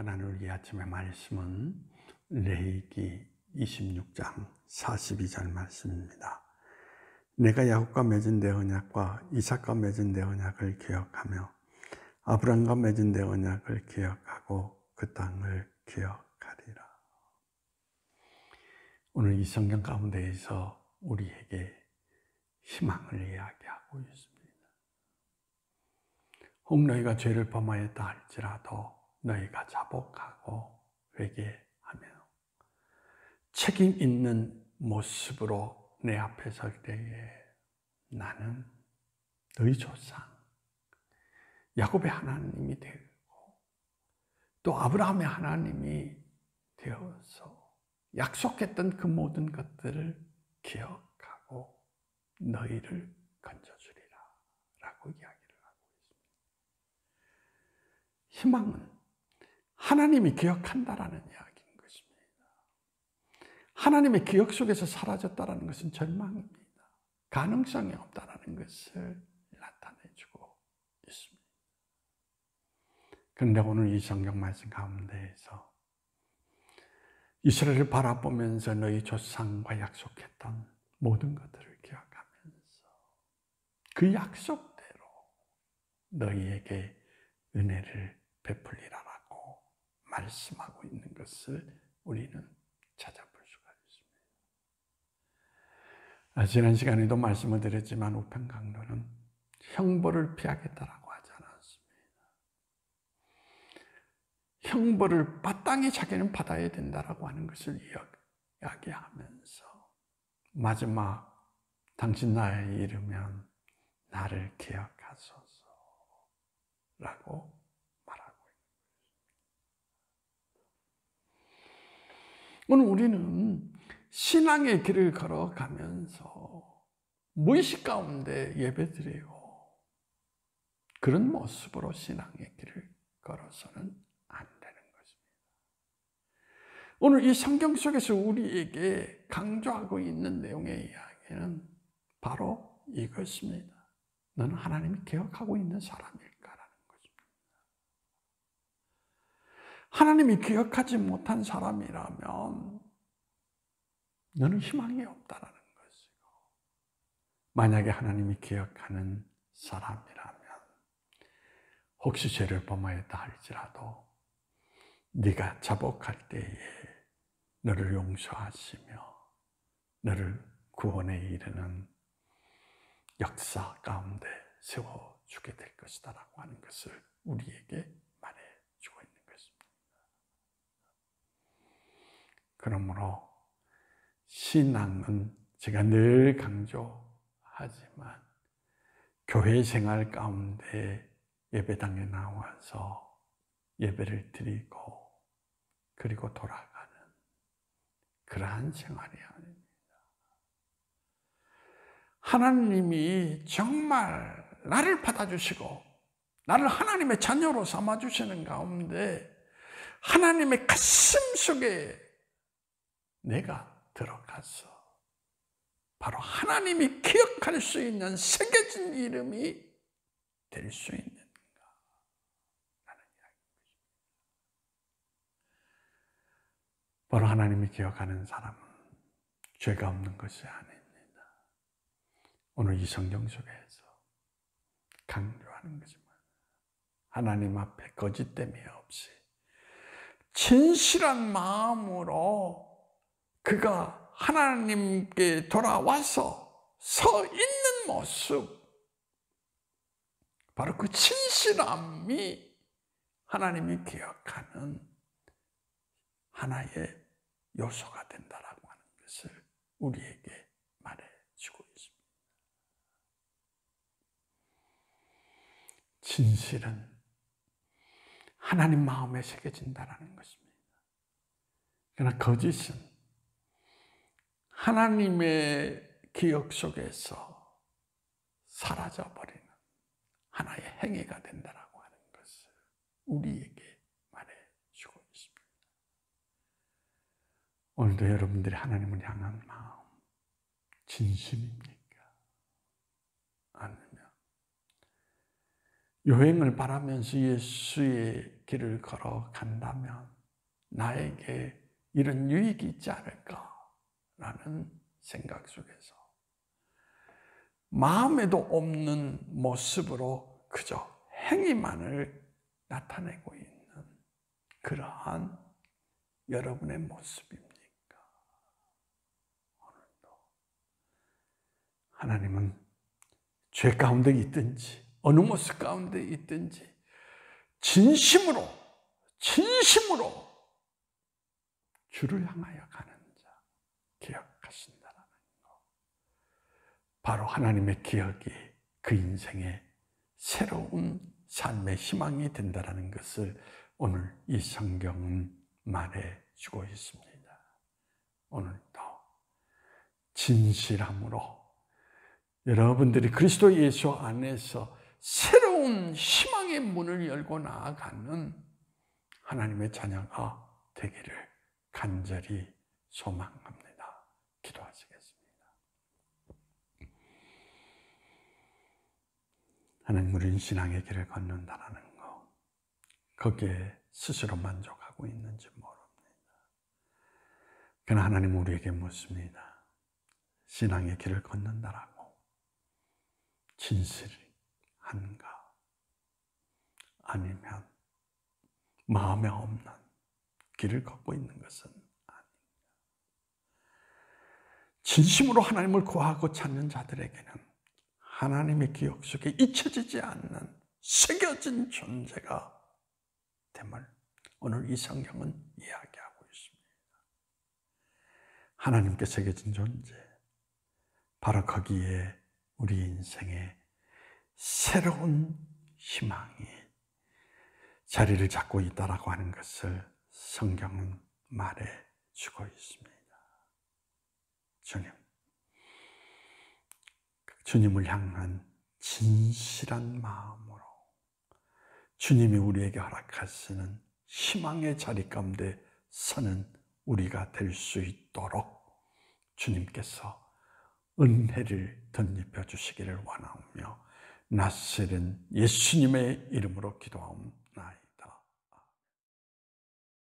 나눌 이 아침의 말씀은 레위기 26장 42절 말씀입니다. 내가 야곱과 맺은 내 언약과 이삭과 맺은 내 언약을 기억하며 아브람과 맺은 내 언약을 기억하고 그 땅을 기억하리라. 오늘 이 성경 가운데에서 우리에게 희망을 이야기하고 있습니다. 혹 너희가 죄를 범하였다 할지라도 너희가 자복하고 회개하며 책임 있는 모습으로 내 앞에 설 때에 나는 너희 조상 야곱의 하나님이 되고 또 아브라함의 하나님이 되어서 약속했던 그 모든 것들을 기억하고 너희를 건져주리라 라고 이야기를 하고 있습니다. 희망은 하나님이 기억한다라는 이야기인 것입니다. 하나님의 기억 속에서 사라졌다라는 것은 절망입니다. 가능성이 없다라는 것을 나타내주고 있습니다. 그런데 오늘 이 성경 말씀 가운데에서 이스라엘을 바라보면서 너희 조상과 약속했던 모든 것들을 기억하면서 그 약속대로 너희에게 은혜를 베풀리라라고 말씀하고 있는 것을 우리는 찾아볼 수가 있습니다. 지난 시간에도 말씀을 드렸지만 우편 강론은 형벌을 피하겠다라고 하지 않았습니다. 형벌을 마땅히 자기는 받아야 된다라고 하는 것을 이야기하면서 마지막 당신 나이에 이르면 나를 기억하소서라고 말하고 있는 것입니다. 오늘 우리는 신앙의 길을 걸어가면서 무의식 가운데 예배드리고 그런 모습으로 신앙의 길을 걸어서는 안 되는 것입니다. 오늘 이 성경 속에서 우리에게 강조하고 있는 내용의 이야기는 바로 이것입니다. 너는 하나님이 기억하고 있는 사람일까라는 것입니다. 하나님이 기억하지 못한 사람이라면 너는 희망이 없다라는 것이고, 만약에 하나님이 기억하는 사람이라면 혹시 죄를 범하였다 할지라도 네가 자복할 때에 너를 용서하시며 너를 구원에 이르는 역사 가운데 세워주게 될 것이다 라고 하는 것을 우리에게 말해주고 있는 것입니다. 그러므로 신앙은 제가 늘 강조하지만 교회 생활 가운데 예배당에 나와서 예배를 드리고 그리고 돌아가는 그러한 생활이 아닙니다. 하나님이 정말 나를 받아주시고 나를 하나님의 자녀로 삼아주시는 가운데 하나님의 가슴 속에 내가 들어가서 바로 하나님이 기억할 수 있는 새겨진 이름이 될 수 있는가 라는 이야기입니다. 바로 하나님이 기억하는 사람은 죄가 없는 것이 아닙니다. 오늘 이 성경 속에서 강조하는 거지만 하나님 앞에 거짓됨이 없이 진실한 마음으로 그가 하나님께 돌아와서 서 있는 모습, 바로 그 진실함이 하나님이 기억하는 하나의 요소가 된다라고 하는 것을 우리에게 말해주고 있습니다. 진실은 하나님 마음에 새겨진다라는 것입니다. 그러나 거짓은 하나님의 기억 속에서 사라져버리는 하나의 행위가 된다라고 하는 것을 우리에게 말해주고 있습니다. 오늘도 여러분들이 하나님을 향한 마음 진심입니까? 아니면 여행을 바라면서 예수의 길을 걸어간다면 나에게 이런 유익이 있지 않을까라는 생각 속에서 마음에도 없는 모습으로 그저 행위만을 나타내고 있는 그러한 여러분의 모습입니까? 오늘도 하나님은 죄 가운데 있든지 어느 모습 가운데 있든지 진심으로 주를 향하여 가는 자 기억하신다라는 것. 바로 하나님의 기억이 그 인생의 새로운 삶의 희망이 된다라는 것을 오늘 이 성경은 말해주고 있습니다. 오늘도 진실함으로 여러분들이 그리스도 예수 안에서 새로운 희망의 문을 열고 나아가는 하나님의 자녀가 되기를 간절히 소망합니다. 기도하시겠습니다. 하나님, 우리는 신앙의 길을 걷는다라는 거, 거기에 스스로 만족하고 있는지 모릅니다. 그러나 하나님 우리에게 묻습니다. 신앙의 길을 걷는다라고 진실한가? 아니면 마음에 없는 길을 걷고 있는 것은 아닌가? 진심으로 하나님을 구하고 찾는 자들에게는 하나님의 기억 속에 잊혀지지 않는 새겨진 존재가 됨을 오늘 이 성경은 이야기하고 있습니다. 하나님께 새겨진 존재, 바로 거기에 우리 인생의 새로운 희망이 자리를 잡고 있다라고 하는 것을 성경은 말해주고 있습니다. 주님을 향한 진실한 마음으로 주님이 우리에게 허락하시는 희망의 자리 가운데 서는 우리가 될 수 있도록 주님께서 은혜를 덧입혀 주시기를 원하오며 나사렛 예수님의 이름으로 기도하옵나이다.